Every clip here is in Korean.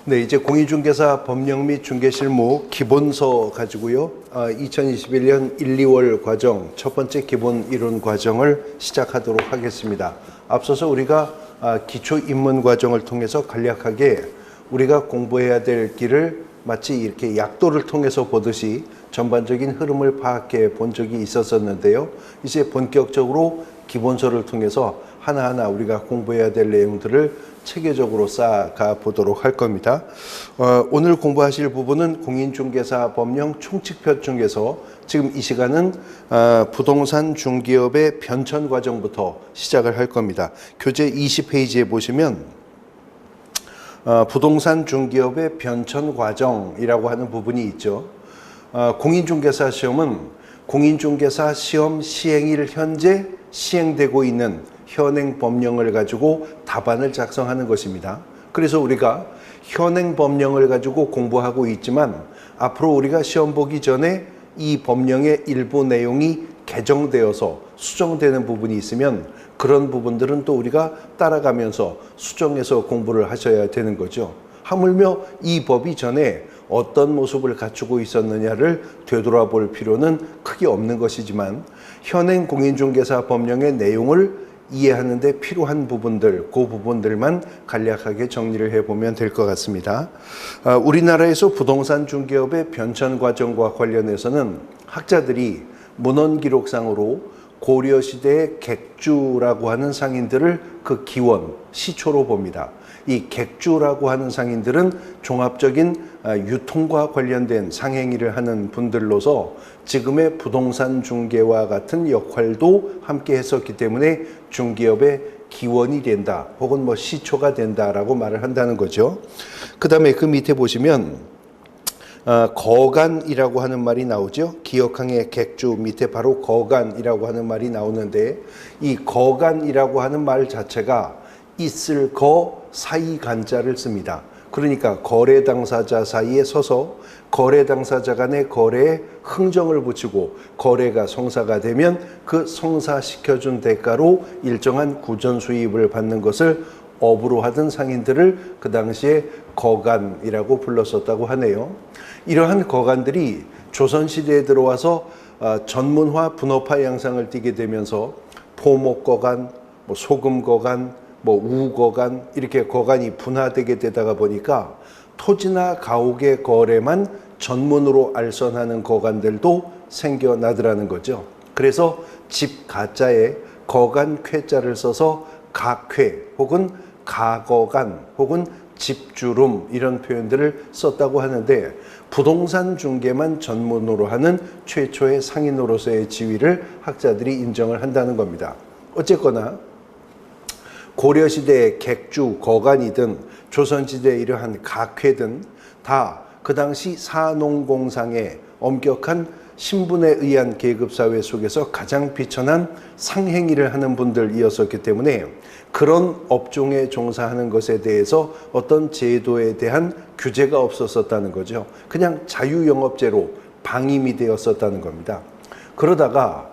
네, 이제 공인중개사 법령 및 중개실무 기본서 가지고요. 2021년 1, 2월 과정 첫 번째 기본 이론 과정을 시작하도록 하겠습니다. 앞서서 우리가 기초 입문 과정을 통해서 간략하게 우리가 공부해야 될 길을 마치 이렇게 약도를 통해서 보듯이 전반적인 흐름을 파악해 본 적이 있었는데요. 이제 본격적으로 기본서를 통해서 하나하나 우리가 공부해야 될 내용들을 체계적으로 쌓아가 보도록 할 겁니다. 오늘 공부하실 부분은 공인중개사 법령 총칙표 중에서 지금 이 시간은 부동산 중개업의 변천 과정부터 시작을 할 겁니다. 교재 20페이지에 보시면 부동산 중개업의 변천 과정이라고 하는 부분이 있죠. 공인중개사 시험은 공인중개사 시험 시행일 현재 시행되고 있는 현행 법령을 가지고 답안을 작성하는 것입니다. 그래서 우리가 현행 법령을 가지고 공부하고 있지만 앞으로 우리가 시험 보기 전에 이 법령의 일부 내용이 개정되어서 수정되는 부분이 있으면 그런 부분들은 또 우리가 따라가면서 수정해서 공부를 하셔야 되는 거죠. 하물며 이 법이 전에 어떤 모습을 갖추고 있었느냐를 되돌아볼 필요는 크게 없는 것이지만 현행 공인중개사 법령의 내용을 이해하는 데 필요한 부분들, 그 부분들만 간략하게 정리를 해보면 될 것 같습니다. 우리나라에서 부동산 중개업의 변천 과정과 관련해서는 학자들이 문헌 기록상으로 고려시대의 객주라고 하는 상인들을 그 기원, 시초로 봅니다. 이 객주라고 하는 상인들은 종합적인 유통과 관련된 상행위를 하는 분들로서 지금의 부동산 중개와 같은 역할도 함께 했었기 때문에 중개업의 기원이 된다 혹은 뭐 시초가 된다라고 말을 한다는 거죠. 그 다음에 그 밑에 보시면 거간이라고 하는 말이 나오죠. 기역항의 객주 밑에 바로 거간이라고 하는 말이 나오는데 이 거간이라고 하는 말 자체가 있을 거 사이 간자를 씁니다. 그러니까 거래 당사자 사이에 서서 거래 당사자 간의 거래에 흥정을 붙이고 거래가 성사가 되면 그 성사시켜준 대가로 일정한 구전 수입을 받는 것을 업으로 하던 상인들을 그 당시에 거간이라고 불렀었다고 하네요. 이러한 거간들이 조선시대에 들어와서 전문화, 분업화 양상을 띠게 되면서 포목거간, 소금거간, 우거간 이렇게 거간이 분화되게 되다가 보니까 토지나 가옥의 거래만 전문으로 알선하는 거간들도 생겨나더라는 거죠. 그래서 집 가자에 거간 쾌자를 써서 가쾌 혹은 가거간 혹은 집주름 이런 표현들을 썼다고 하는데 부동산 중개만 전문으로 하는 최초의 상인으로서의 지위를 학자들이 인정을 한다는 겁니다. 어쨌거나 고려시대의 객주, 거간이든 조선시대의 이러한 각회든 다 그 당시 사농공상의 엄격한 신분에 의한 계급사회 속에서 가장 비천한 상행위를 하는 분들이었었기 때문에 그런 업종에 종사하는 것에 대해서 어떤 제도에 대한 규제가 없었었다는 거죠. 그냥 자유영업제로 방임이 되었었다는 겁니다. 그러다가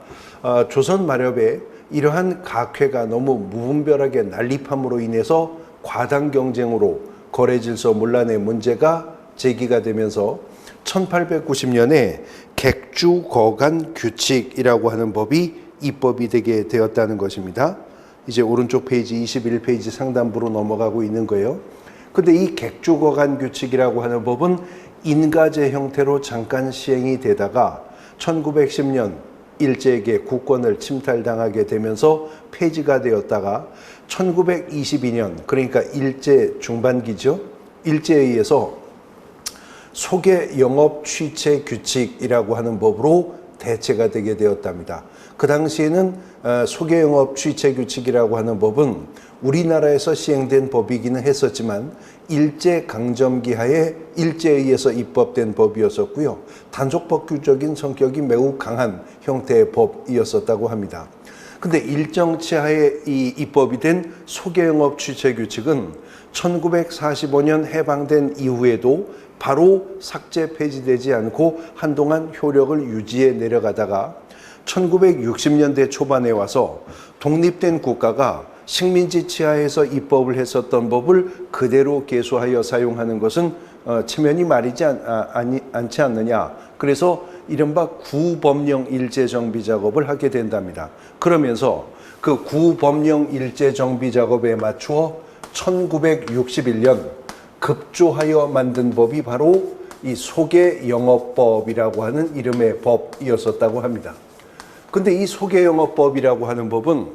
조선 마렵에 이러한 각회가 너무 무분별하게 난립함으로 인해서 과당 경쟁으로 거래 질서 문란의 문제가 제기가 되면서 1890년에 객주 거간 규칙이라고 하는 법이 입법이 되게 되었다는 것입니다. 이제 오른쪽 페이지 21페이지 상단부로 넘어가고 있는 거예요. 근데 이 객주 거간 규칙이라고 하는 법은 인가제 형태로 잠깐 시행이 되다가 1910년 일제에게 국권을 침탈당하게 되면서 폐지가 되었다가 1922년 그러니까 일제 중반기죠. 일제에 의해서 소개영업 취체 규칙이라고 하는 법으로 대체가 되게 되었답니다. 그 당시에는 소개영업 취체 규칙이라고 하는 법은 우리나라에서 시행된 법이기는 했었지만 일제강점기 하에 일제에 의해서 입법된 법이었었고요. 단속법규적인 성격이 매우 강한 형태의 법이었었다고 합니다. 근데 일정치 하에 이 입법이 된 소개영업 취체 규칙은 1945년 해방된 이후에도 바로 삭제 폐지되지 않고 한동안 효력을 유지해 내려가다가 1960년대 초반에 와서 독립된 국가가 식민지 치하에서 입법을 했었던 법을 그대로 계수하여 사용하는 것은 체면이 말이지 않지 않느냐. 그래서 이른바 구법령 일제 정비 작업을 하게 된답니다. 그러면서 그 구법령 일제 정비 작업에 맞추어 1961년 급조하여 만든 법이 바로 이 소개영업법이라고 하는 이름의 법이었었다고 합니다. 근데 이 소개영업법이라고 하는 법은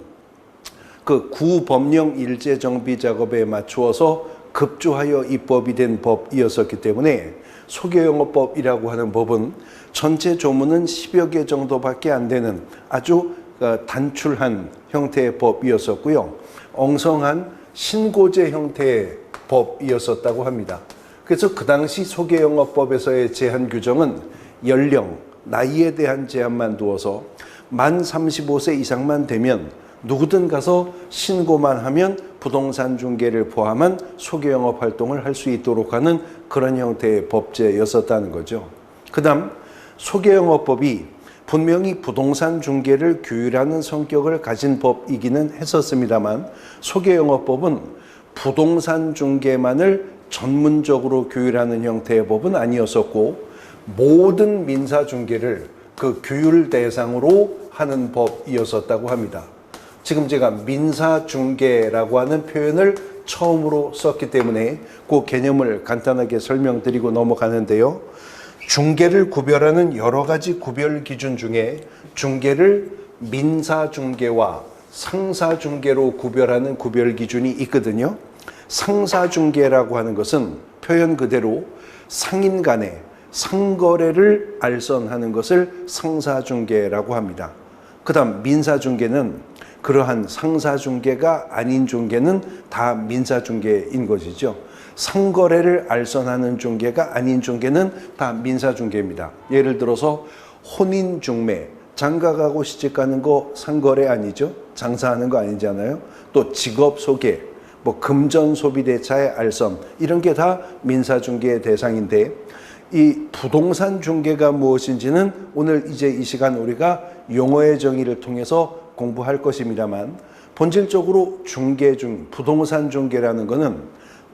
그 구법령 일제 정비 작업에 맞추어서 급조하여 입법이 된 법이었었기 때문에 소개영업법이라고 하는 법은 전체 조문은 10여 개 정도밖에 안 되는 아주 단출한 형태의 법이었었고요. 엉성한 신고제 형태의 법이었었다고 합니다. 그래서 그 당시 소개영업법에서의 제한 규정은 연령, 나이에 대한 제한만 두어서 만 35세 이상만 되면 누구든 가서 신고만 하면 부동산 중개를 포함한 소개영업 활동을 할 수 있도록 하는 그런 형태의 법제였었다는 거죠. 그 다음 소개영업법이 분명히 부동산 중개를 규율하는 성격을 가진 법이기는 했었습니다만 소개영업법은 부동산 중개만을 전문적으로 규율하는 형태의 법은 아니었었고 모든 민사 중개를 그 규율 대상으로 하는 법이었었다고 합니다. 지금 제가 민사 중개라고 하는 표현을 처음으로 썼기 때문에 그 개념을 간단하게 설명드리고 넘어가는데요. 중개를 구별하는 여러 가지 구별 기준 중에 중개를 민사 중개와 상사 중개로 구별하는 구별 기준이 있거든요. 상사 중개라고 하는 것은 표현 그대로 상인 간의 상거래를 알선하는 것을 상사 중개라고 합니다. 그다음 민사 중개는 그러한 상사 중개가 아닌 중개는 다 민사 중개인 것이죠. 상거래를 알선하는 중개가 아닌 중개는 다 민사 중개입니다. 예를 들어서 혼인 중매, 장가가고 시집가는 거 상거래 아니죠? 장사하는 거 아니잖아요. 또 직업 소개, 뭐 금전 소비대차의 알선 이런 게 다 민사 중개의 대상인데 이 부동산 중개가 무엇인지는 오늘 이제 이 시간 우리가 용어의 정의를 통해서 공부할 것입니다만 본질적으로 중개 중 부동산 중개라는 거는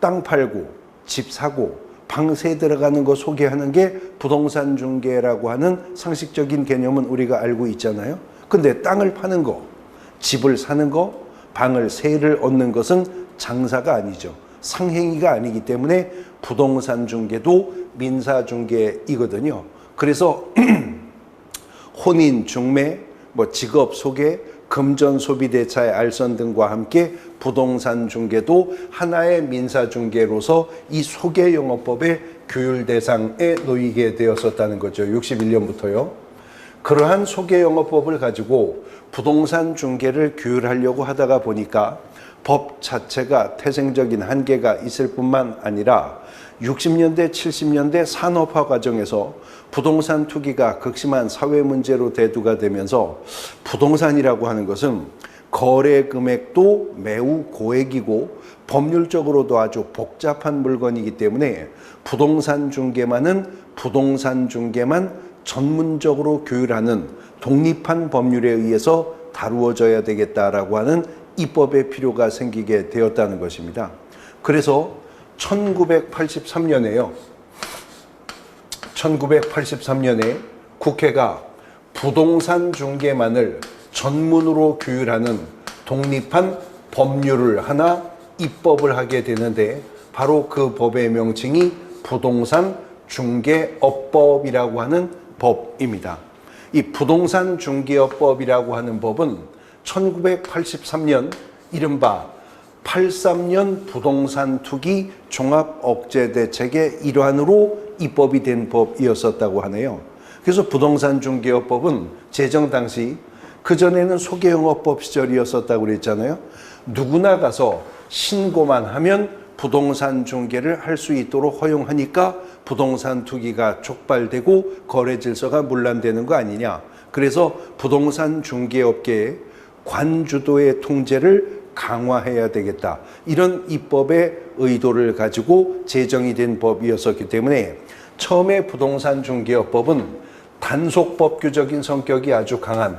땅 팔고 집 사고 방 세 들어가는 거 소개하는 게 부동산 중개라고 하는 상식적인 개념은 우리가 알고 있잖아요. 근데 땅을 파는 거, 집을 사는 거, 방을 세를 얻는 것은 장사가 아니죠. 상행위가 아니기 때문에 부동산 중개도 민사 중개이거든요. 그래서 혼인 중매, 뭐 직업 소개, 금전 소비대차의 알선 등과 함께 부동산 중개도 하나의 민사 중개로서 이 소개영업법의 규율 대상에 놓이게 되었었다는 거죠. 61년부터요. 그러한 소개영업법을 가지고 부동산 중개를 규율하려고 하다가 보니까 법 자체가 태생적인 한계가 있을 뿐만 아니라 60년대, 70년대 산업화 과정에서 부동산 투기가 극심한 사회 문제로 대두가 되면서 부동산이라고 하는 것은 거래 금액도 매우 고액이고 법률적으로도 아주 복잡한 물건이기 때문에 부동산 중개만 전문적으로 규율하는 독립한 법률에 의해서 다루어져야 되겠다라고 하는 입법의 필요가 생기게 되었다는 것입니다. 그래서 1983년에 국회가 부동산 중개만을 전문으로 규율하는 독립한 법률을 하나 입법을 하게 되는데 바로 그 법의 명칭이 부동산 중개업법이라고 하는 법입니다. 이 부동산 중개업법이라고 하는 법은 1983년 이른바 83년 부동산 투기 종합 억제 대책의 일환으로 입법이 된 법이었었다고 하네요. 그래서 부동산 중개업법은 제정 당시 그전에는 소개영업법 시절이었었다고 그랬잖아요. 누구나 가서 신고만 하면 부동산 중개를 할 수 있도록 허용하니까 부동산 투기가 촉발되고 거래 질서가 문란되는 거 아니냐. 그래서 부동산 중개업계의 관주도의 통제를 강화해야 되겠다. 이런 입법의 의도를 가지고 제정이 된 법이었었기 때문에 처음에 부동산 중개업법은 단속 법규적인 성격이 아주 강한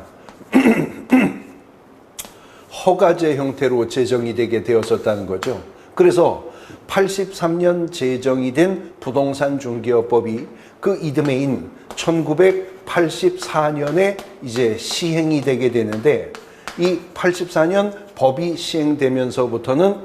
허가제 형태로 제정이 되게 되었었다는 거죠. 그래서 83년 제정이 된 부동산 중개업법이 그 이듬해인 1984년에 이제 시행이 되게 되는데, 이 84년 법이 시행되면서부터는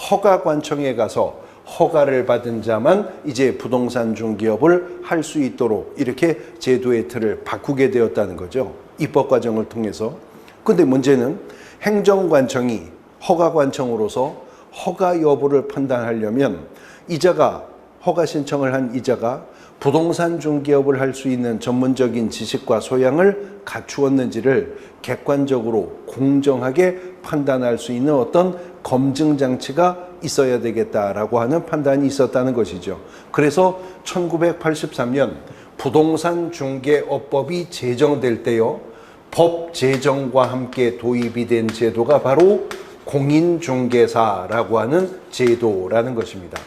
허가관청에 가서 허가를 받은 자만 이제 부동산 중개업을 할 수 있도록 이렇게 제도의 틀을 바꾸게 되었다는 거죠. 입법 과정을 통해서. 근데 문제는 행정관청이 허가관청으로서 허가 여부를 판단하려면 이자가, 허가 신청을 한 이자가 부동산 중개업을 할 수 있는 전문적인 지식과 소양을 갖추었는지를 객관적으로 공정하게 판단할 수 있는 어떤 검증 장치가 있어야 되겠다라고 하는 판단이 있었다는 것이죠. 그래서 1983년 부동산 중개업법이 제정될 때요, 법 제정과 함께 도입이 된 제도가 바로 공인중개사라고 하는 제도라는 것입니다.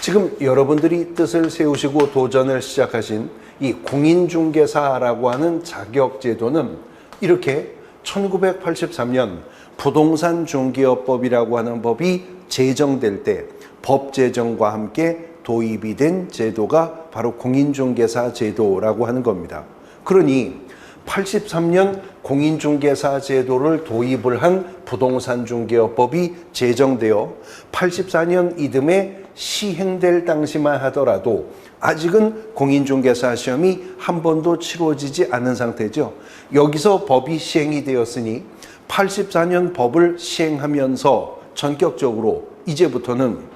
지금 여러분들이 뜻을 세우시고 도전을 시작하신 이 공인중개사라고 하는 자격제도는 이렇게 1983년 부동산 중개업법이라고 하는 법이 제정될 때 법 제정과 함께 도입이 된 제도가 바로 공인중개사 제도라고 하는 겁니다. 그러니 83년 공인중개사 제도를 도입을 한 부동산 중개업법이 제정되어 84년 이듬해 시행될 당시만 하더라도 아직은 공인중개사 시험이 한 번도 치러지지 않은 상태죠. 여기서 법이 시행이 되었으니 84년 법을 시행하면서 전격적으로 이제부터는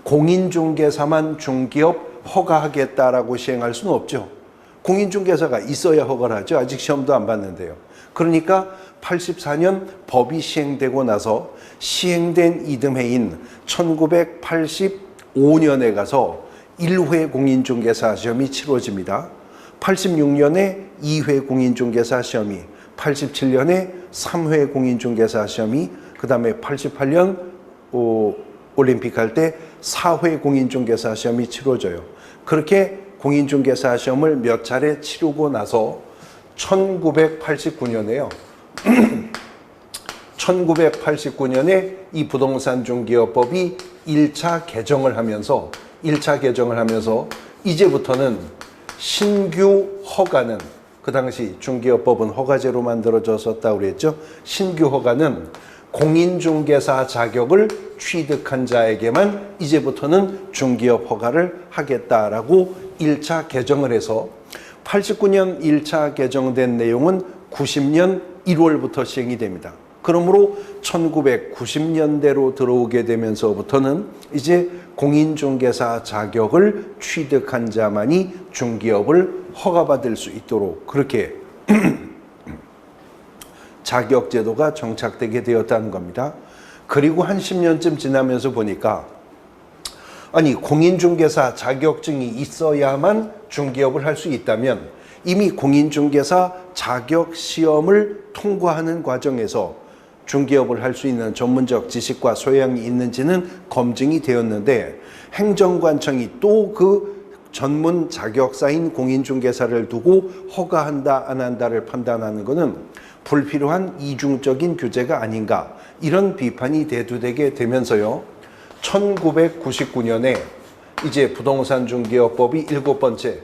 공인중개사만 중개업 허가하겠다라고 시행할 수는 없죠. 공인중개사가 있어야 허가를 하죠. 아직 시험도 안 봤는데요. 그러니까 84년 법이 시행되고 나서 시행된 이듬해인 1985년에 가서 1회 공인중개사 시험이 치러집니다. 86년에 2회 공인중개사 시험이, 87년에 3회 공인중개사 시험이, 그 다음에 88년 올림픽 할 때 4회 공인중개사 시험이 치러져요. 그렇게 공인중개사 시험을 몇 차례 치르고 나서 1989년에요. 1989년에 이 부동산 중개업법이 1차 개정을 하면서 이제부터는 신규 허가는, 그 당시 중개업법은 허가제로 만들어졌었다고 그랬죠. 신규 허가는 공인중개사 자격을 취득한 자에게만 이제부터는 중개업 허가를 하겠다라고 1차 개정을 해서 89년 1차 개정된 내용은 90년 1월부터 시행이 됩니다. 그러므로 1990년대로 들어오게 되면서부터는 이제 공인중개사 자격을 취득한 자만이 중개업을 허가받을 수 있도록 그렇게 자격제도가 정착되게 되었다는 겁니다. 그리고 한 10년쯤 지나면서 보니까 아니 공인중개사 자격증이 있어야만 중개업을 할 수 있다면 이미 공인중개사 자격시험을 통과하는 과정에서 중개업을 할 수 있는 전문적 지식과 소양이 있는지는 검증이 되었는데 행정관청이 또 그 전문 자격사인 공인중개사를 두고 허가한다 안 한다를 판단하는 것은 불필요한 이중적인 규제가 아닌가, 이런 비판이 대두되게 되면서요, 1999년에 이제 부동산 중개업법이 7번째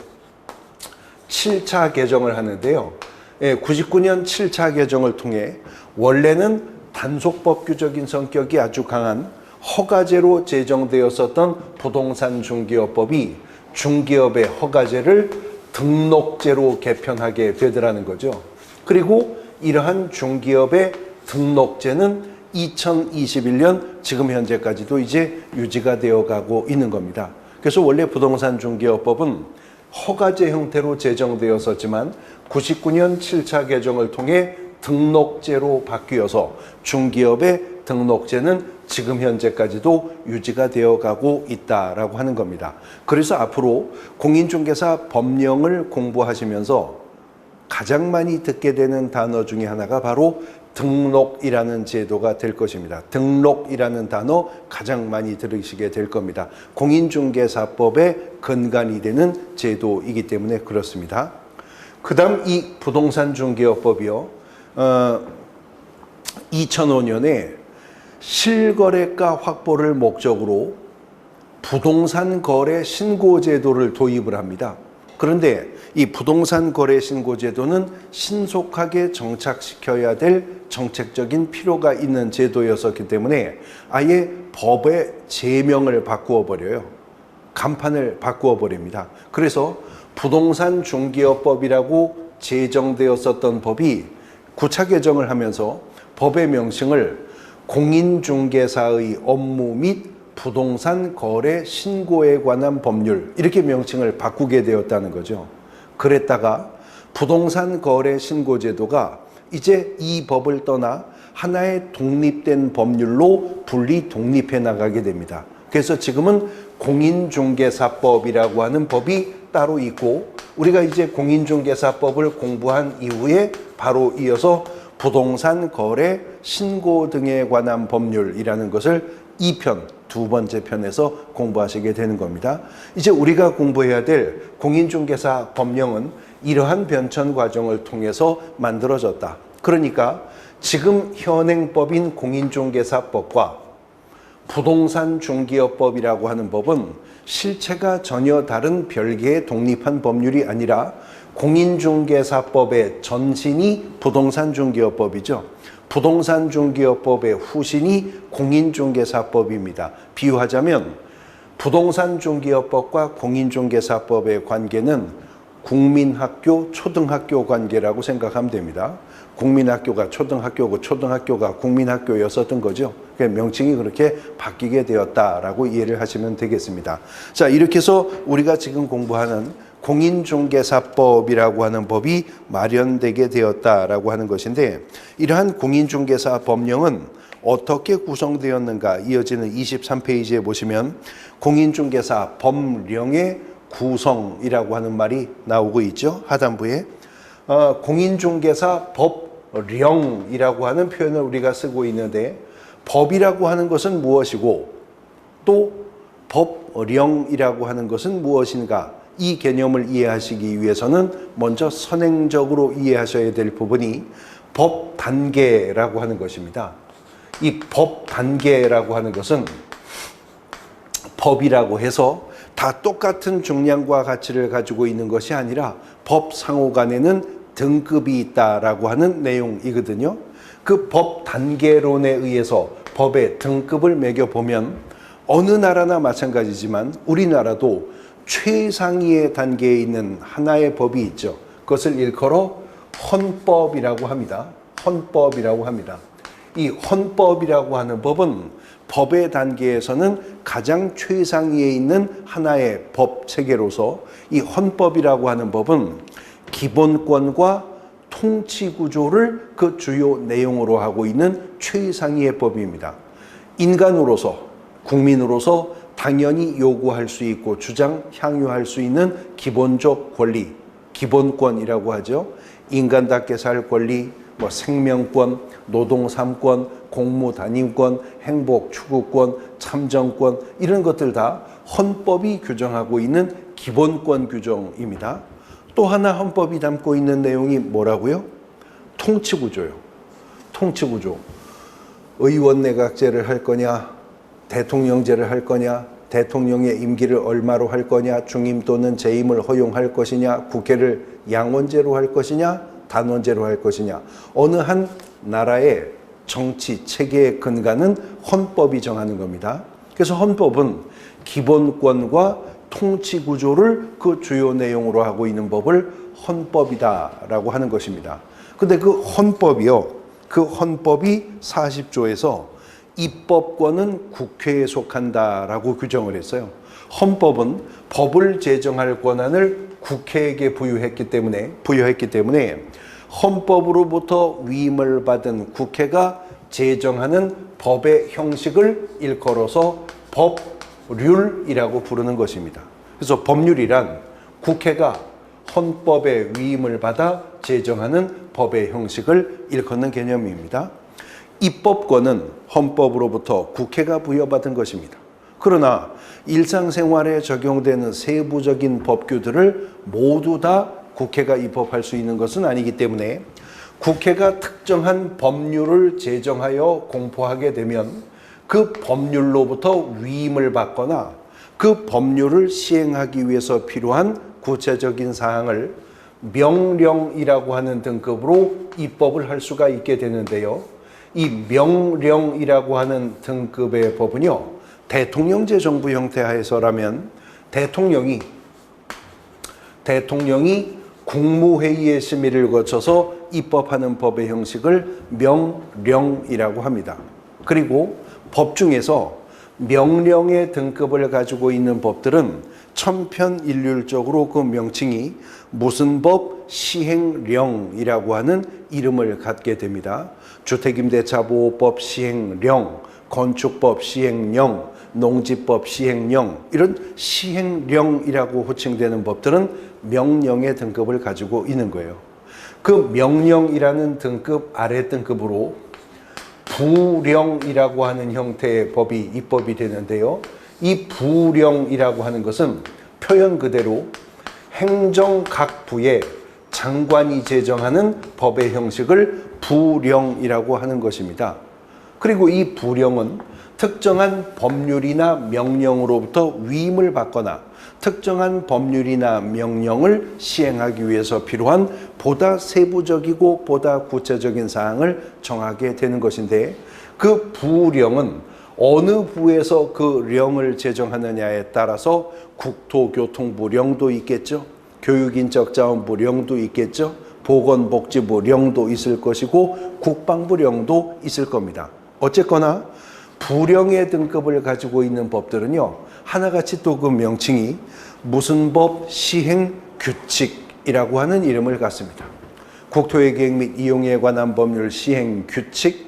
7차 개정을 하는데요. 99년 7차 개정을 통해 원래는 단속법규적인 성격이 아주 강한 허가제로 제정되었었던 부동산 중개업법이 중개업의 허가제를 등록제로 개편하게 되더라는 거죠. 그리고 이러한 중개업의 등록제는 2021년 지금 현재까지도 이제 유지가 되어 가고 있는 겁니다. 그래서 원래 부동산 중개업법은 허가제 형태로 제정되었었지만 99년 7차 개정을 통해 등록제로 바뀌어서 중개업의 등록제는 지금 현재까지도 유지가 되어 가고 있다라고 하는 겁니다. 그래서 앞으로 공인중개사 법령을 공부하시면서 가장 많이 듣게 되는 단어 중에 하나가 바로 등록이라는 제도가 될 것입니다. 등록이라는 단어 가장 많이 들으시게 될 겁니다. 공인중개사법의 근간이 되는 제도이기 때문에 그렇습니다. 그 다음 이 부동산 중개업법이요. 2005년에 실거래가 확보를 목적으로 부동산 거래 신고 제도를 도입을 합니다. 그런데 이 부동산 거래 신고 제도는 신속하게 정착시켜야 될 정책적인 필요가 있는 제도였었기 때문에 아예 법의 제명을 바꾸어 버려요. 간판을 바꾸어 버립니다. 그래서 부동산 중개업법이라고 제정되었었던 법이 9차 개정을 하면서 법의 명칭을 공인중개사의 업무 및 부동산 거래 신고에 관한 법률 이렇게 명칭을 바꾸게 되었다는 거죠. 그랬다가 부동산 거래 신고 제도가 이제 이 법을 떠나 하나의 독립된 법률로 분리 독립해 나가게 됩니다. 그래서 지금은 공인중개사법이라고 하는 법이 따로 있고 우리가 이제 공인중개사법을 공부한 이후에 바로 이어서 부동산 거래 신고 등에 관한 법률이라는 것을 2편, 두 번째 편에서 공부하시게 되는 겁니다. 이제 우리가 공부해야 될 공인중개사 법령은 이러한 변천 과정을 통해서 만들어졌다. 그러니까 지금 현행법인 공인중개사법과 부동산 중개업법이라고 하는 법은 실체가 전혀 다른 별개의 독립한 법률이 아니라 공인중개사법의 전신이 부동산 중개업법이죠. 부동산 중개업법의 후신이 공인중개사법입니다. 비유하자면 부동산 중개업법과 공인중개사법의 관계는 국민학교, 초등학교 관계라고 생각하면 됩니다. 국민학교가 초등학교고 초등학교가 국민학교였었던 거죠. 명칭이 그렇게 바뀌게 되었다라고 이해를 하시면 되겠습니다. 자, 이렇게 해서 우리가 지금 공부하는 공인중개사법이라고 하는 법이 마련되게 되었다라고 하는 것인데 이러한 공인중개사 법령은 어떻게 구성되었는가 이어지는 23페이지에 보시면 공인중개사 법령의 구성이라고 하는 말이 나오고 있죠. 하단부에 공인중개사 법령이라고 하는 표현을 우리가 쓰고 있는데 법이라고 하는 것은 무엇이고 또 법령이라고 하는 것은 무엇인가 이 개념을 이해하시기 위해서는 먼저 선행적으로 이해하셔야 될 부분이 법 단계라고 하는 것입니다. 이 법 단계라고 하는 것은 법이라고 해서 다 똑같은 중량과 가치를 가지고 있는 것이 아니라 법 상호간에는 등급이 있다라고 하는 내용이거든요. 그 법 단계론에 의해서 법의 등급을 매겨보면 어느 나라나 마찬가지지만 우리나라도 최상위의 단계에 있는 하나의 법이 있죠. 그것을 일컬어 헌법이라고 합니다. 헌법이라고 합니다. 이 헌법이라고 하는 법은 법의 단계에서는 가장 최상위에 있는 하나의 법 체계로서 이 헌법이라고 하는 법은 기본권과 통치 구조를 그 주요 내용으로 하고 있는 최상위의 법입니다. 인간으로서, 국민으로서 당연히 요구할 수 있고 주장, 향유할 수 있는 기본적 권리, 기본권이라고 하죠. 인간답게 살 권리, 생명권, 노동 3권, 공무 단임권, 행복 추구권, 참정권 이런 것들 다 헌법이 규정하고 있는 기본권 규정입니다. 또 하나 헌법이 담고 있는 내용이 뭐라고요? 통치구조요. 통치구조. 의원 내각제를 할 거냐, 대통령제를 할 거냐, 대통령의 임기를 얼마로 할 거냐, 중임 또는 재임을 허용할 것이냐, 국회를 양원제로 할 것이냐, 단원제로 할 것이냐. 어느 한 나라의 정치 체계의 근간은 헌법이 정하는 겁니다. 그래서 헌법은 기본권과 통치 구조를 그 주요 내용으로 하고 있는 법을 헌법이다라고 하는 것입니다. 근데 그 헌법이요. 그 헌법이 40조에서 입법권은 국회에 속한다라고 규정을 했어요. 헌법은 법을 제정할 권한을 국회에게 부여했기 때문에 헌법으로부터 위임을 받은 국회가 제정하는 법의 형식을 일컬어서 법률이라고 부르는 것입니다. 그래서 법률이란 국회가 헌법의 위임을 받아 제정하는 법의 형식을 일컫는 개념입니다. 입법권은 헌법으로부터 국회가 부여받은 것입니다. 그러나 일상생활에 적용되는 세부적인 법규들을 모두 다 국회가 입법할 수 있는 것은 아니기 때문에 국회가 특정한 법률을 제정하여 공포하게 되면 그 법률로부터 위임을 받거나 그 법률을 시행하기 위해서 필요한 구체적인 사항을 명령이라고 하는 등급으로 입법을 할 수가 있게 되는데요. 이 명령이라고 하는 등급의 법은요, 대통령제 정부 형태 하에서라면 대통령이 국무회의의 심의를 거쳐서 입법하는 법의 형식을 명령이라고 합니다. 그리고 법 중에서 명령의 등급을 가지고 있는 법들은 천편일률적으로 그 명칭이 무슨 법 시행령이라고 하는 이름을 갖게 됩니다. 주택임대차보호법 시행령, 건축법 시행령, 농지법 시행령, 이런 시행령이라고 호칭되는 법들은 명령의 등급을 가지고 있는 거예요. 그 명령이라는 등급 아래 등급으로 부령이라고 하는 형태의 법이 입법이 되는데요. 이 부령이라고 하는 것은 표현 그대로 행정 각 부의 장관이 제정하는 법의 형식을 부령이라고 하는 것입니다. 그리고 이 부령은 특정한 법률이나 명령으로부터 위임을 받거나 특정한 법률이나 명령을 시행하기 위해서 필요한 보다 세부적이고 보다 구체적인 사항을 정하게 되는 것인데, 그 부령은 어느 부에서 그 령을 제정하느냐에 따라서 국토교통부령도 있겠죠. 교육인적자원부령도 있겠죠. 보건복지부령도 있을 것이고 국방부령도 있을 겁니다. 어쨌거나 부령의 등급을 가지고 있는 법들은요, 하나같이 또 그 명칭이 무슨 법 시행규칙이라고 하는 이름을 갖습니다. 국토의 계획 및 이용에 관한 법률 시행규칙,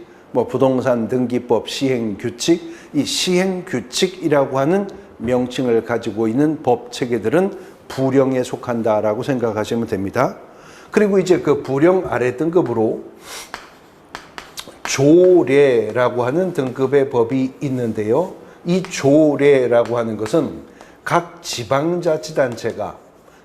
부동산 등기법 시행규칙, 이 시행규칙이라고 하는 명칭을 가지고 있는 법 체계들은 부령에 속한다라고 생각하시면 됩니다. 그리고 이제 그 부령 아래 등급으로 조례라고 하는 등급의 법이 있는데요. 이 조례라고 하는 것은 각 지방자치단체가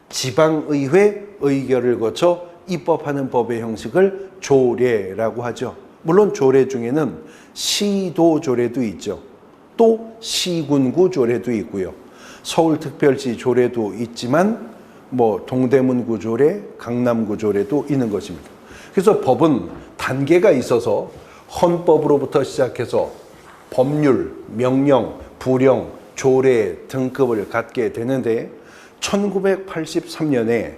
지방의회 의결을 거쳐 입법하는 법의 형식을 조례라고 하죠. 물론 조례 중에는 시도조례도 있죠. 또 시군구 조례도 있고요. 서울특별시 조례도 있지만 동대문구 조례, 강남구 조례도 있는 것입니다. 그래서 법은 단계가 있어서 헌법으로부터 시작해서 법률, 명령, 부령, 조례 등급을 갖게 되는데, 1983년에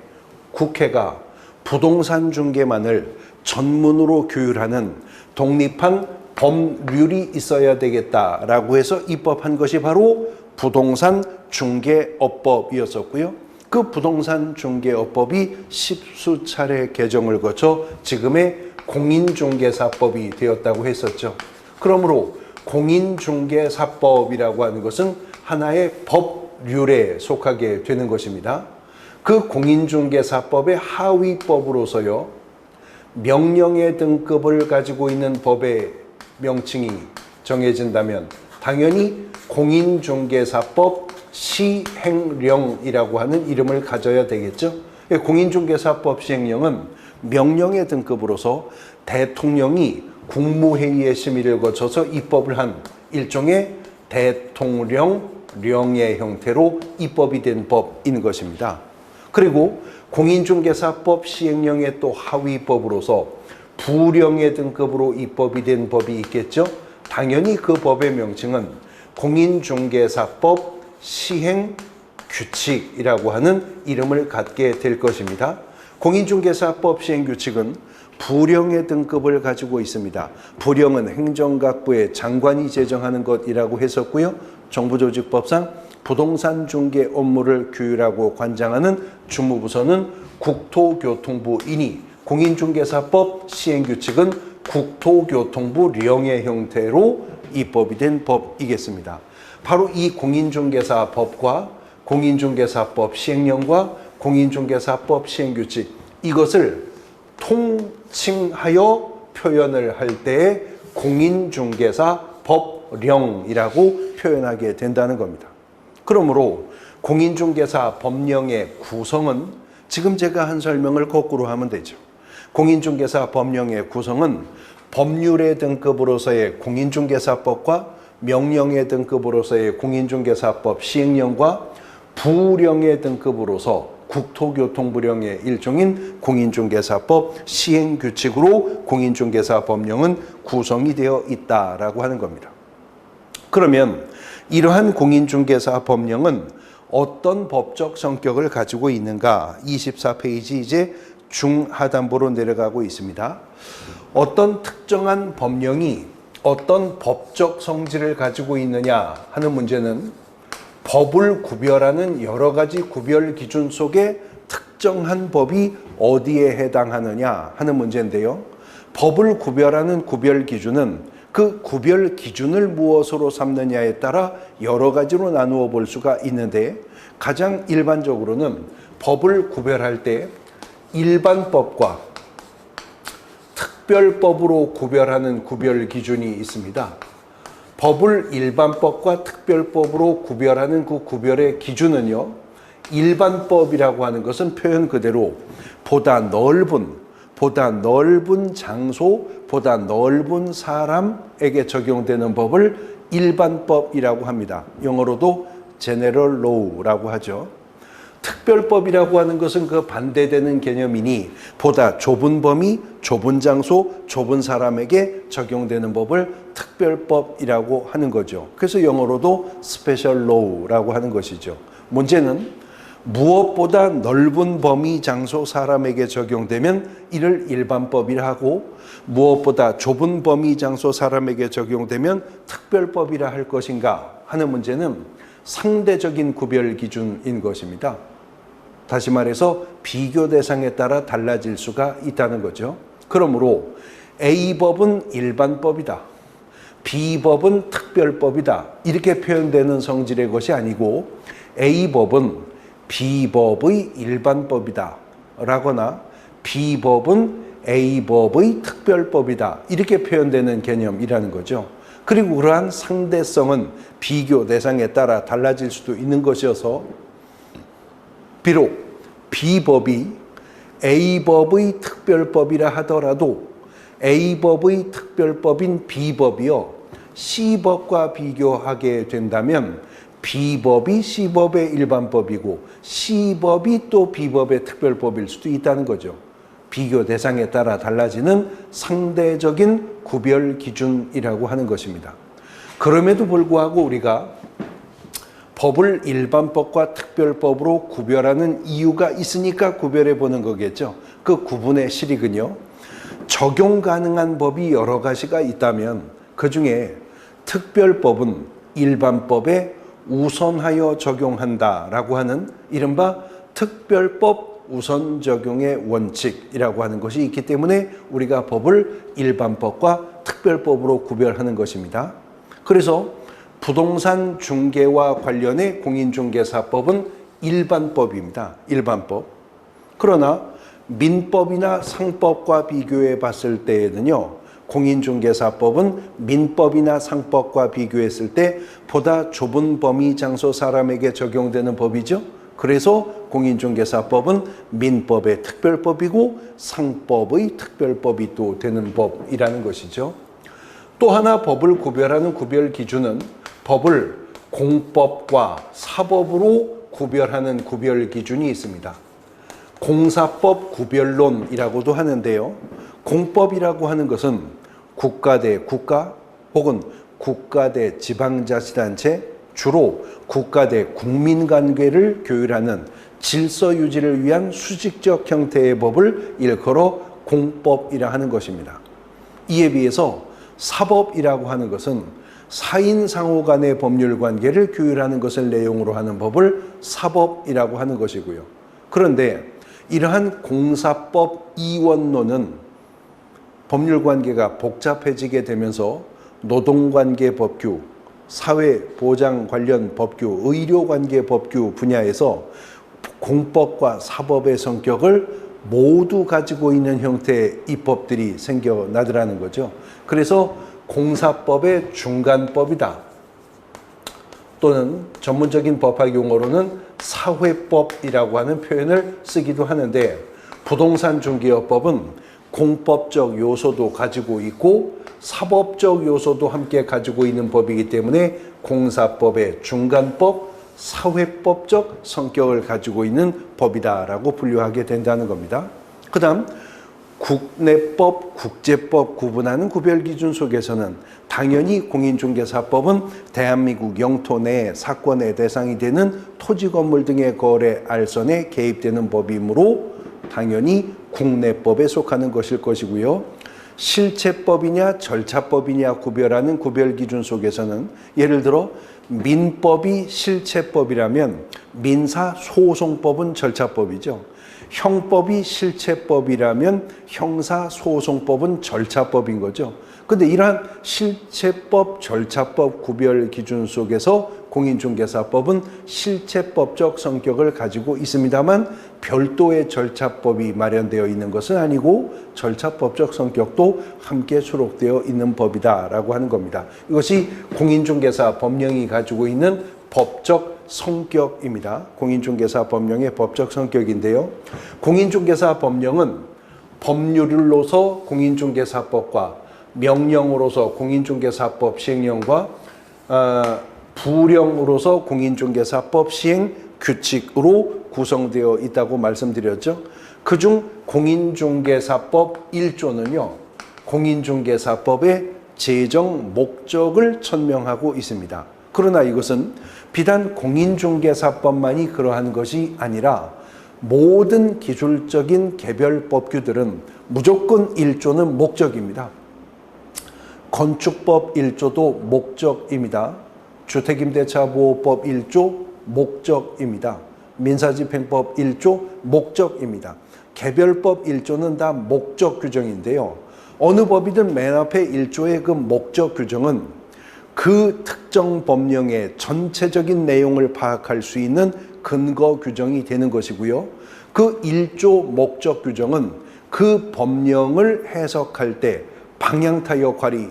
국회가 부동산 중개만을 전문으로 규율하는 독립한 법률이 있어야 되겠다라고 해서 입법한 것이 바로 부동산 중개업법이었었고요. 그 부동산 중개업법이 십수 차례 개정을 거쳐 지금의 공인중개사법이 되었다고 했었죠. 그러므로 공인중개사법이라고 하는 것은 하나의 법률에 속하게 되는 것입니다. 그 공인중개사법의 하위법으로서요, 명령의 등급을 가지고 있는 법의 명칭이 정해진다면 당연히 공인중개사법 시행령이라고 하는 이름을 가져야 되겠죠. 공인중개사법 시행령은 명령의 등급으로서 대통령이 국무회의의 심의를 거쳐서 입법을 한 일종의 대통령령의 형태로 입법이 된 법인 것입니다. 그리고 공인중개사법 시행령의 또 하위법으로서 부령의 등급으로 입법이 된 법이 있겠죠. 당연히 그 법의 명칭은 공인중개사법 시행규칙이라고 하는 이름을 갖게 될 것입니다. 공인중개사법 시행규칙은 부령의 등급을 가지고 있습니다. 부령은 행정각부의 장관이 제정하는 것이라고 했었고요. 정부조직법상 부동산 중개 업무를 규율하고 관장하는 주무부서는 국토교통부이니 공인중개사법 시행규칙은 국토교통부령의 형태로 입법이 된 법이겠습니다. 바로 이 공인중개사법과 공인중개사법 시행령과 공인중개사법 시행규칙, 이것을 통칭하여 표현을 할 때 공인중개사법령이라고 표현하게 된다는 겁니다. 그러므로 공인중개사 법령의 구성은 지금 제가 한 설명을 거꾸로 하면 되죠. 공인중개사 법령의 구성은 법률의 등급으로서의 공인중개사법과 명령의 등급으로서의 공인중개사법 시행령과 부령의 등급으로서 국토교통부령의 일종인 공인중개사법 시행규칙으로 공인중개사 법령은 구성이 되어 있다라고 하는 겁니다. 그러면 이러한 공인중개사 법령은 어떤 법적 성격을 가지고 있는가? 24페이지 이제 중하단부로 내려가고 있습니다. 어떤 특정한 법령이 어떤 법적 성질을 가지고 있느냐 하는 문제는 법을 구별하는 여러 가지 구별 기준 속에 특정한 법이 어디에 해당하느냐 하는 문제인데요. 법을 구별하는 구별 기준은 그 구별 기준을 무엇으로 삼느냐에 따라 여러 가지로 나누어 볼 수가 있는데 가장 일반적으로는 법을 구별할 때 일반법과 특별법으로 구별하는 구별 기준이 있습니다. 법을 일반법과 특별법으로 구별하는 그 구별의 기준은요, 일반법이라고 하는 것은 표현 그대로 보다 넓은 장소, 보다 넓은 사람에게 적용되는 법을 일반법이라고 합니다. 영어로도 General Law라고 하죠. 특별법이라고 하는 것은 그 반대되는 개념이니 보다 좁은 범위, 좁은 장소, 좁은 사람에게 적용되는 법을 특별법이라고 하는 거죠. 그래서 영어로도 Special Law라고 하는 것이죠. 문제는 무엇보다 넓은 범위, 장소, 사람에게 적용되면 이를 일반법이라 하고 무엇보다 좁은 범위, 장소, 사람에게 적용되면 특별법이라 할 것인가 하는 문제는 상대적인 구별 기준인 것입니다. 다시 말해서 비교 대상에 따라 달라질 수가 있다는 거죠. 그러므로 A법은 일반법이다, B법은 특별법이다 이렇게 표현되는 성질의 것이 아니고 A법은 B법의 일반법이다 라거나 B법은 A법의 특별법이다 이렇게 표현되는 개념이라는 거죠. 그리고 그러한 상대성은 비교 대상에 따라 달라질 수도 있는 것이어서 비록 B법이 A법의 특별법이라 하더라도 A법의 특별법인 B법이요 C법과 비교하게 된다면 B법이 C법의 일반법이고 C법이 또 B법의 특별법일 수도 있다는 거죠. 비교 대상에 따라 달라지는 상대적인 구별 기준이라고 하는 것입니다. 그럼에도 불구하고 우리가 법을 일반법과 특별법으로 구별하는 이유가 있으니까 구별해 보는 거겠죠. 그 구분의 실익은요, 적용 가능한 법이 여러 가지가 있다면 그 중에 특별법은 일반법에 우선하여 적용한다라고 하는 이른바 특별법 우선 적용의 원칙이라고 하는 것이 있기 때문에 우리가 법을 일반법과 특별법으로 구별하는 것입니다. 그래서 부동산 중개와 관련해 공인중개사법은 일반법입니다. 일반법. 그러나 민법이나 상법과 비교해 봤을 때에는요, 공인중개사법은 민법이나 상법과 비교했을 때 보다 좁은 범위, 장소, 사람에게 적용되는 법이죠. 그래서 공인중개사법은 민법의 특별법이고 상법의 특별법이 또 되는 법이라는 것이죠. 또 하나 법을 구별하는 구별 기준은 법을 공법과 사법으로 구별하는 구별 기준이 있습니다. 공사법 구별론이라고도 하는데요. 공법이라고 하는 것은 국가 대 국가 혹은 국가 대 지방자치단체, 주로 국가 대 국민 관계를 교율하는 질서 유지를 위한 수직적 형태의 법을 일컬어 공법이라 하는 것입니다. 이에 비해서 사법이라고 하는 것은 사인 상호 간의 법률 관계를 규율하는 것을 내용으로 하는 법을 사법이라고 하는 것이고요. 그런데 이러한 공사법 이원론은 법률 관계가 복잡해지게 되면서 노동관계 법규, 사회보장 관련 법규, 의료관계 법규 분야에서 공법과 사법의 성격을 모두 가지고 있는 형태의 입법들이 생겨나더라는 거죠. 그래서 공사법의 중간법이다, 또는 전문적인 법학 용어로는 사회법이라고 하는 표현을 쓰기도 하는데, 부동산 중개업법은 공법적 요소도 가지고 있고 사법적 요소도 함께 가지고 있는 법이기 때문에 공사법의 중간법, 사회법적 성격을 가지고 있는 법이다라고 분류하게 된다는 겁니다. 그 다음 국내법, 국제법 구분하는 구별기준 속에서는 당연히 공인중개사법은 대한민국 영토 내 사건의 대상이 되는 토지 건물 등의 거래 알선에 개입되는 법이므로 당연히 국내법에 속하는 것일 것이고요. 실체법이냐 절차법이냐 구별하는 구별기준 속에서는 예를 들어 민법이 실체법이라면 민사소송법은 절차법이죠. 형법이 실체법이라면 형사소송법은 절차법인 거죠. 근데 이러한 실체법, 절차법 구별 기준 속에서 공인중개사법은 실체법적 성격을 가지고 있습니다만 별도의 절차법이 마련되어 있는 것은 아니고 절차법적 성격도 함께 수록되어 있는 법이다라고 하는 겁니다. 이것이 공인중개사 법령이 가지고 있는 법적 성격입니다. 공인중개사 법령의 법적 성격인데요. 공인중개사 법령은 법률로서 공인중개사법과 명령으로서 공인중개사법 시행령과 부령으로서 공인중개사법 시행 규칙으로 구성되어 있다고 말씀드렸죠. 그중 공인중개사법 1조는요. 공인중개사법의 제정 목적을 천명하고 있습니다. 그러나 이것은 비단 공인중개사법만이 그러한 것이 아니라 모든 기술적인 개별 법규들은 무조건 1조는 목적입니다. 건축법 1조도 목적입니다. 주택임대차보호법 1조 목적입니다. 민사집행법 1조 목적입니다. 개별법 1조는 다 목적 규정인데요. 어느 법이든 맨 앞에 1조의 그 목적 규정은 그 특정 법령의 전체적인 내용을 파악할 수 있는 근거 규정이 되는 것이고요. 그 1조 목적 규정은 그 법령을 해석할 때 방향타 역할이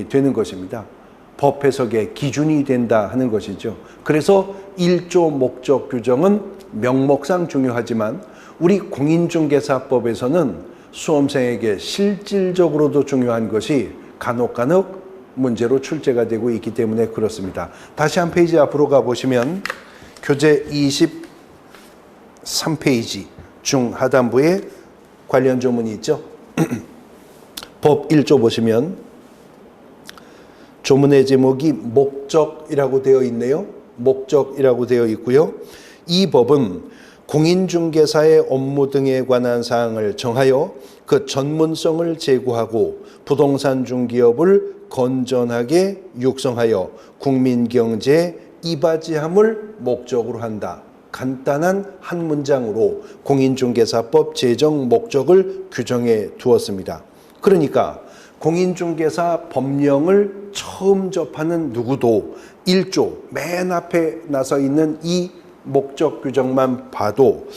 되는 것입니다. 법 해석의 기준이 된다 하는 것이죠. 그래서 1조 목적 규정은 명목상 중요하지만 우리 공인중개사법에서는 수험생에게 실질적으로도 중요한 것이 간혹 문제로 출제가 되고 있기 때문에 그렇습니다. 다시 한 페이지 앞으로 가보시면 교재 23페이지 중 하단부에 관련 조문이 있죠. 법 1조 보시면 조문의 제목이 목적이라고 되어 있네요. 목적이라고 되어 있고요. 이 법은 공인중개사의 업무 등에 관한 사항을 정하여 그 전문성을 제고하고 부동산 중개업을 건전하게 육성하여 국민경제에 이바지함을 목적으로 한다. 간단한 한 문장으로 공인중개사법 제정 목적을 규정해 두었습니다. 그러니까 공인중개사 법령을 처음 접하는 누구도 1조 맨 앞에 나서 있는 이 목적 규정만 봐도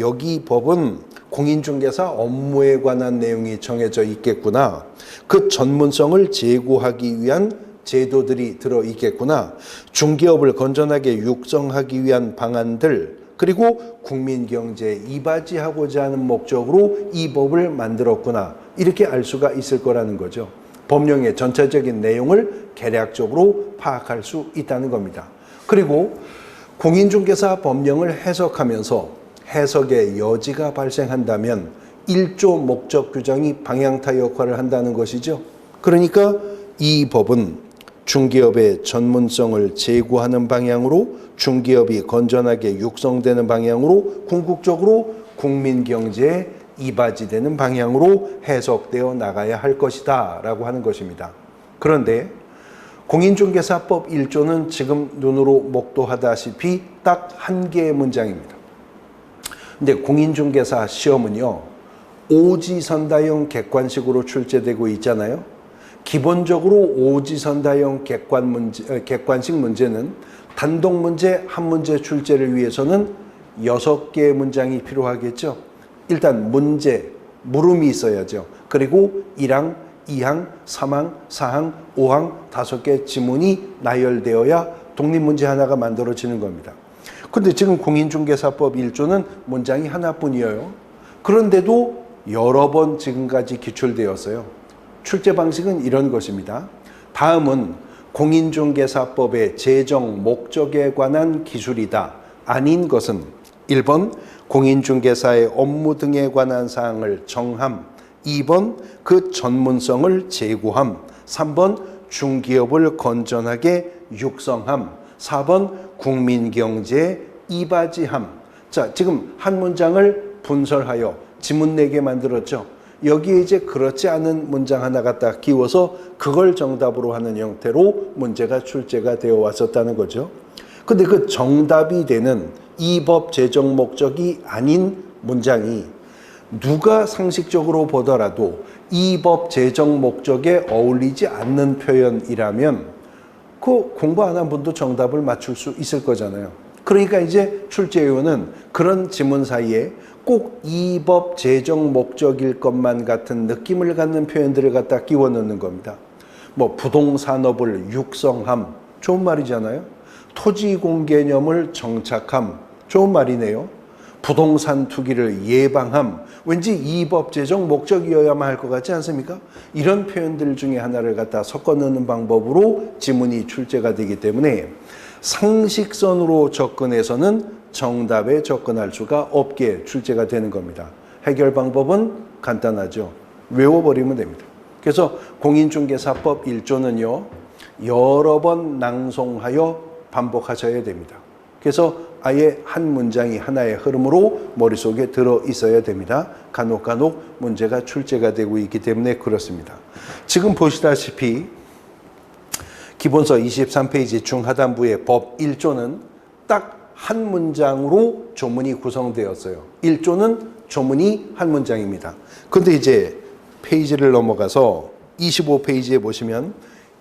여기 법은 공인중개사 업무에 관한 내용이 정해져 있겠구나. 그 전문성을 제고하기 위한 제도들이 들어있겠구나. 중개업을 건전하게 육성하기 위한 방안들, 그리고 국민경제에 이바지하고자 하는 목적으로 이 법을 만들었구나. 이렇게 알 수가 있을 거라는 거죠. 법령의 전체적인 내용을 개략적으로 파악할 수 있다는 겁니다. 그리고 공인중개사 법령을 해석하면서 해석의 여지가 발생한다면 1조 목적 규정이 방향타 역할을 한다는 것이죠. 그러니까 이 법은 중개업의 전문성을 제고하는 방향으로, 중개업이 건전하게 육성되는 방향으로, 궁극적으로 국민경제에 이바지되는 방향으로 해석되어 나가야 할 것이다 라고 하는 것입니다. 그런데 공인중개사법 1조는 지금 눈으로 목도하다시피 딱 한 개의 문장입니다. 근데 공인중개사 시험은요, 오지선다형 객관식으로 출제되고 있잖아요. 기본적으로 오지선다형 객관식 문제는 단독 문제 한 문제 출제를 위해서는 6개의 문장이 필요하겠죠. 일단 문제, 물음이 있어야죠. 그리고 1항, 2항, 3항, 4항, 5항 5개 지문이 나열되어야 독립문제 하나가 만들어지는 겁니다. 근데 지금 공인중개사법 1조는 문장이 하나뿐이에요. 그런데도 여러 번 지금까지 기출되었어요. 출제 방식은 이런 것입니다. 다음은 공인중개사법의 제정 목적에 관한 기술이다. 아닌 것은 1번 공인중개사의 업무 등에 관한 사항을 정함, 2번 그 전문성을 제고함, 3번 중기업을 건전하게 육성함, 4번 국민경제에 이바지함. 자, 지금 한 문장을 분설하여 지문 내게 만들었죠. 여기에 이제 그렇지 않은 문장 하나 갖다 끼워서 그걸 정답으로 하는 형태로 문제가 출제가 되어 왔었다는 거죠. 근데 그 정답이 되는 이 법 제정 목적이 아닌 문장이 누가 상식적으로 보더라도 이 법 제정 목적에 어울리지 않는 표현이라면 그 공부 안 한 분도 정답을 맞출 수 있을 거잖아요. 그러니까 이제 출제위원은 그런 지문 사이에 꼭 이 법 제정 목적일 것만 같은 느낌을 갖는 표현들을 갖다 끼워 넣는 겁니다. 뭐 부동산업을 육성함, 좋은 말이잖아요. 토지공개념을 정착함, 좋은 말이네요. 부동산 투기를 예방함, 왠지 이 법 제정 목적이어야만 할 것 같지 않습니까? 이런 표현들 중에 하나를 갖다 섞어 넣는 방법으로 지문이 출제가 되기 때문에 상식선으로 접근해서는 정답에 접근할 수가 없게 출제가 되는 겁니다. 해결 방법은 간단하죠. 외워버리면 됩니다. 그래서 공인중개사법 1조는요, 여러 번 낭송하여 반복하셔야 됩니다. 그래서 아예 한 문장이 하나의 흐름으로 머릿속에 들어 있어야 됩니다. 간혹 문제가 출제가 되고 있기 때문에 그렇습니다. 지금 보시다시피 기본서 23페이지 중하단부의 법 1조는 딱 한 문장으로 조문이 구성되었어요. 1조는 조문이 한 문장입니다. 근데 이제 페이지를 넘어가서 25페이지에 보시면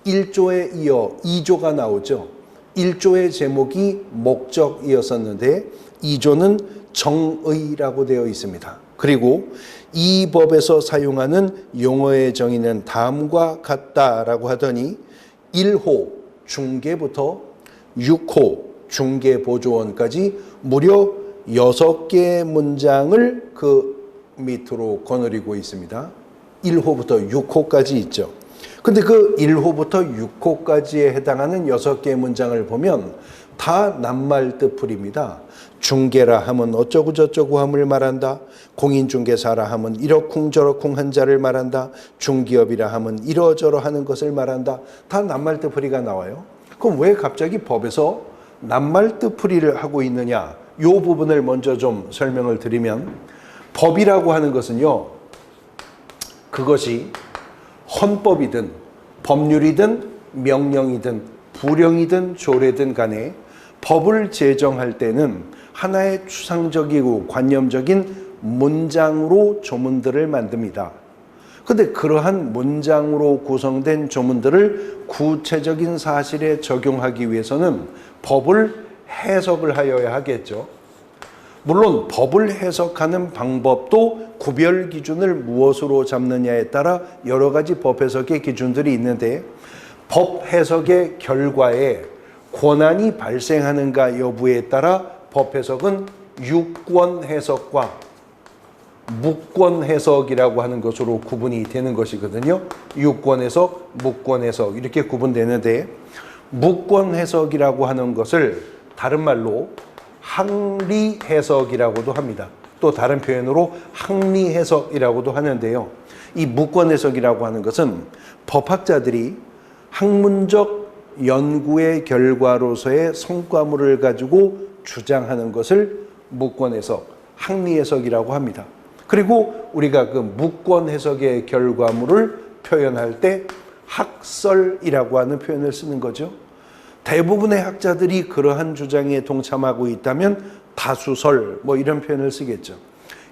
1조에 이어 2조가 나오죠. 1조의 제목이 목적이었었는데 2조는 정의라고 되어 있습니다. 그리고 이 법에서 사용하는 용어의 정의는 다음과 같다라고 하더니 1호 중개부터 6호 중개보조원까지 무려 6개의 문장을 그 밑으로 거느리고 있습니다. 1호부터 6호까지 있죠. 근데 그 1호부터 6호까지에 해당하는 6개의 문장을 보면 다 낱말 뜻풀입니다. 중개라 하면 어쩌고 저쩌고 함을 말한다. 공인중개사라 하면 이러쿵 저러쿵 한 자를 말한다. 중기업이라 하면 이러저러 하는 것을 말한다. 다 낱말 뜻풀이가 나와요. 그럼 왜 갑자기 법에서 낱말 뜻풀이를 하고 있느냐? 이 부분을 먼저 좀 설명을 드리면 법이라고 하는 것은요, 그것이 헌법이든 법률이든 명령이든 부령이든 조례든 간에 법을 제정할 때는 하나의 추상적이고 관념적인 문장으로 조문들을 만듭니다. 근데 그러한 문장으로 구성된 조문들을 구체적인 사실에 적용하기 위해서는 법을 해석을 하여야 하겠죠. 물론 법을 해석하는 방법도 구별 기준을 무엇으로 잡느냐에 따라 여러 가지 법 해석의 기준들이 있는데 법 해석의 결과에 권한이 발생하는가 여부에 따라 법 해석은 유권 해석과 무권 해석이라고 하는 것으로 구분이 되는 것이거든요. 유권 해석, 무권 해석 이렇게 구분되는데 무권 해석이라고 하는 것을 다른 말로 항리 해석이라고도 합니다. 또 다른 표현으로 항리 해석이라고도 하는데요. 이 무권 해석이라고 하는 것은 법학자들이 학문적 연구의 결과로서의 성과물을 가지고 주장하는 것을 무권 해석, 항리 해석이라고 합니다. 그리고 우리가 그 무권 해석의 결과물을 표현할 때 학설이라고 하는 표현을 쓰는 거죠. 대부분의 학자들이 그러한 주장에 동참하고 있다면 다수설 뭐 이런 표현을 쓰겠죠.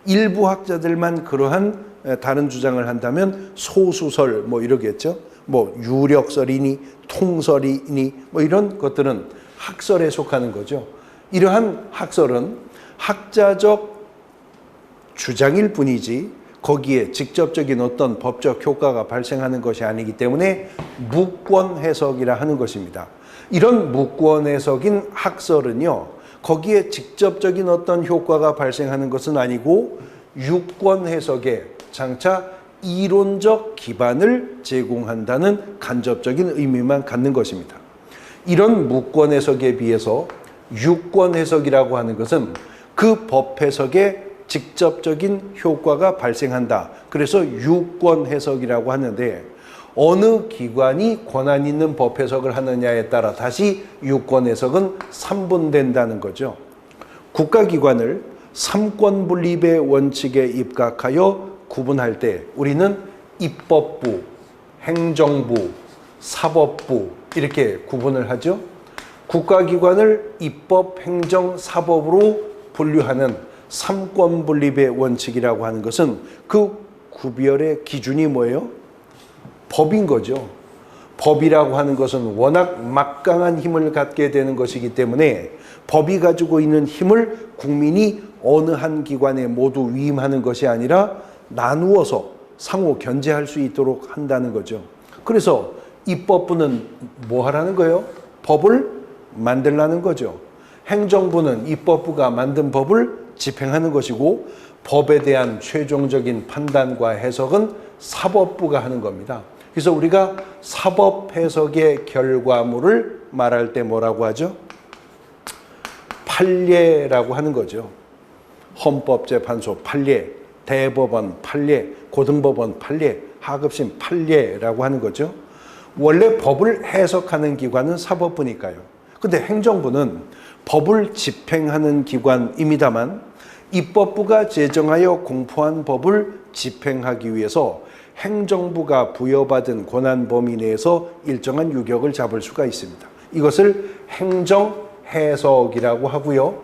일부 학자들만 그러한 다른 주장을 한다면 소수설 뭐 이러겠죠. 뭐 유력설이니 통설이니 뭐 이런 것들은 학설에 속하는 거죠. 이러한 학설은 학자적 주장일 뿐이지 거기에 직접적인 어떤 법적 효과가 발생하는 것이 아니기 때문에 무권 해석이라 하는 것입니다. 이런 무권 해석인 학설은요, 거기에 직접적인 어떤 효과가 발생하는 것은 아니고 유권 해석에 장차 이론적 기반을 제공한다는 간접적인 의미만 갖는 것입니다. 이런 무권 해석에 비해서 유권 해석이라고 하는 것은 그 법 해석에 직접적인 효과가 발생한다. 그래서 유권 해석이라고 하는데 어느 기관이 권한 있는 법 해석을 하느냐에 따라 다시 유권 해석은 삼분된다는 거죠. 국가기관을 삼권 분립의 원칙에 입각하여 구분할 때 우리는 입법부, 행정부, 사법부 이렇게 구분을 하죠. 국가기관을 입법, 행정, 사법으로 분류하는 삼권 분립의 원칙이라고 하는 것은 그 구별의 기준이 뭐예요? 법인 거죠. 법이라고 하는 것은 워낙 막강한 힘을 갖게 되는 것이기 때문에 법이 가지고 있는 힘을 국민이 어느 한 기관에 모두 위임하는 것이 아니라 나누어서 상호 견제할 수 있도록 한다는 거죠. 그래서 입법부는 뭐 하라는 거예요? 법을 만들라는 거죠. 행정부는 입법부가 만든 법을 집행하는 것이고 법에 대한 최종적인 판단과 해석은 사법부가 하는 겁니다. 그래서 우리가 사법 해석의 결과물을 말할 때 뭐라고 하죠? 판례라고 하는 거죠. 헌법재판소 판례, 대법원 판례, 고등법원 판례, 하급심 판례라고 하는 거죠. 원래 법을 해석하는 기관은 사법부니까요. 근데 행정부는 법을 집행하는 기관입니다만 입법부가 제정하여 공포한 법을 집행하기 위해서 행정부가 부여받은 권한 범위 내에서 일정한 유격을 잡을 수가 있습니다. 이것을 행정해석이라고 하고요.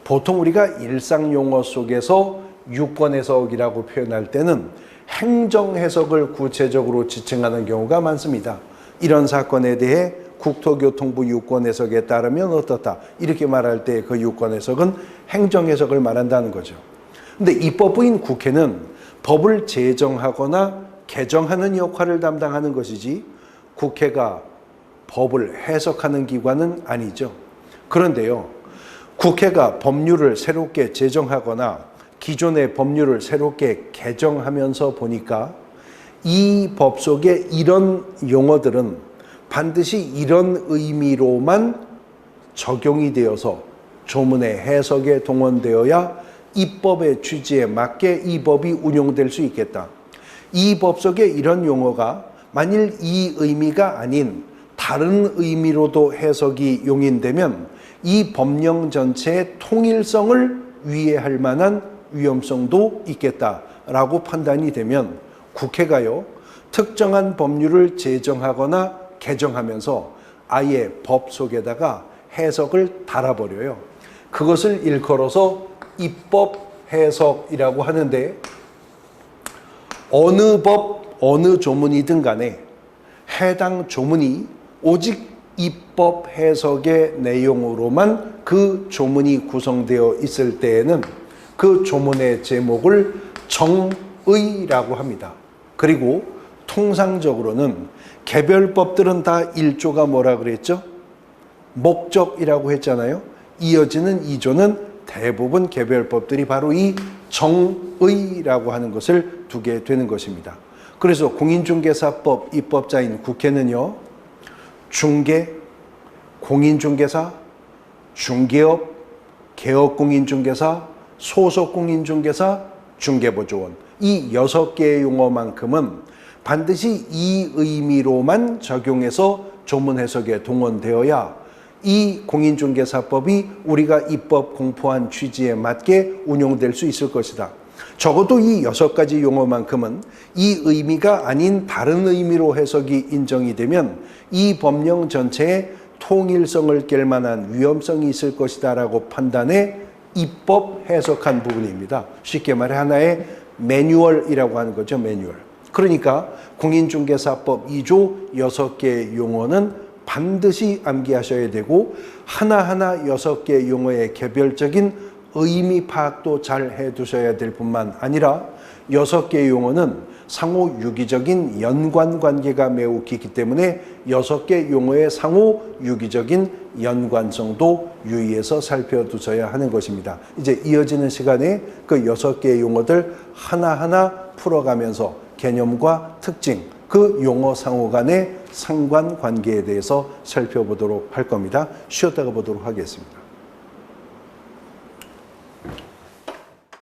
보통 우리가 일상 용어 속에서 유권해석이라고 표현할 때는 행정해석을 구체적으로 지칭하는 경우가 많습니다. 이런 사건에 대해 국토교통부 유권해석에 따르면 어떻다 이렇게 말할 때 그 유권해석은 행정해석을 말한다는 거죠. 근데 입법부인 국회는 법을 제정하거나 개정하는 역할을 담당하는 것이지 국회가 법을 해석하는 기관은 아니죠. 그런데요, 국회가 법률을 새롭게 제정하거나 기존의 법률을 새롭게 개정하면서 보니까 이 법 속에 이런 용어들은 반드시 이런 의미로만 적용이 되어서 조문의 해석에 동원되어야 입법의 취지에 맞게 이 법이 운용될 수 있겠다. 이 법 속에 이런 용어가 만일 이 의미가 아닌 다른 의미로도 해석이 용인되면 이 법령 전체의 통일성을 위해할 만한 위험성도 있겠다라고 판단이 되면 국회가요, 특정한 법률을 제정하거나 개정하면서 아예 법 속에다가 해석을 달아버려요. 그것을 일컬어서 입법 해석이라고 하는데 어느 법, 어느 조문이든 간에 해당 조문이 오직 입법 해석의 내용으로만 그 조문이 구성되어 있을 때에는 그 조문의 제목을 정의라고 합니다. 그리고 통상적으로는 개별법들은 다 1조가 뭐라 그랬죠? 목적이라고 했잖아요. 이어지는 2조는 대부분 개별법들이 바로 이 정의라고 하는 것을 두게 되는 것입니다. 그래서 공인중개사법 입법자인 국회는요, 중개, 공인중개사, 중개업, 개업공인중개사, 소속공인중개사, 중개보조원 이 6개의 용어만큼은 반드시 이 의미로만 적용해서 조문 해석에 동원되어야 이 공인중개사법이 우리가 입법 공포한 취지에 맞게 운용될 수 있을 것이다. 적어도 이 6가지 용어만큼은 이 의미가 아닌 다른 의미로 해석이 인정이 되면 이 법령 전체에 통일성을 깰 만한 위험성이 있을 것이다 라고 판단해 입법 해석한 부분입니다. 쉽게 말해 하나의 매뉴얼이라고 하는 거죠. 매뉴얼. 그러니까 공인중개사법 2조 6개의 용어는 반드시 암기하셔야 되고 하나하나 6개 용어의 개별적인 의미 파악도 잘 해두셔야 될 뿐만 아니라 6개의 용어는 상호 유기적인 연관 관계가 매우 깊기 때문에 6개 용어의 상호 유기적인 연관성도 유의해서 살펴두셔야 하는 것입니다. 이제 이어지는 시간에 그 6개의 용어들 하나하나 풀어가면서 개념과 특징, 그 용어 상호 간의 상관관계에 대해서 살펴보도록 할 겁니다. 쉬었다가 보도록 하겠습니다.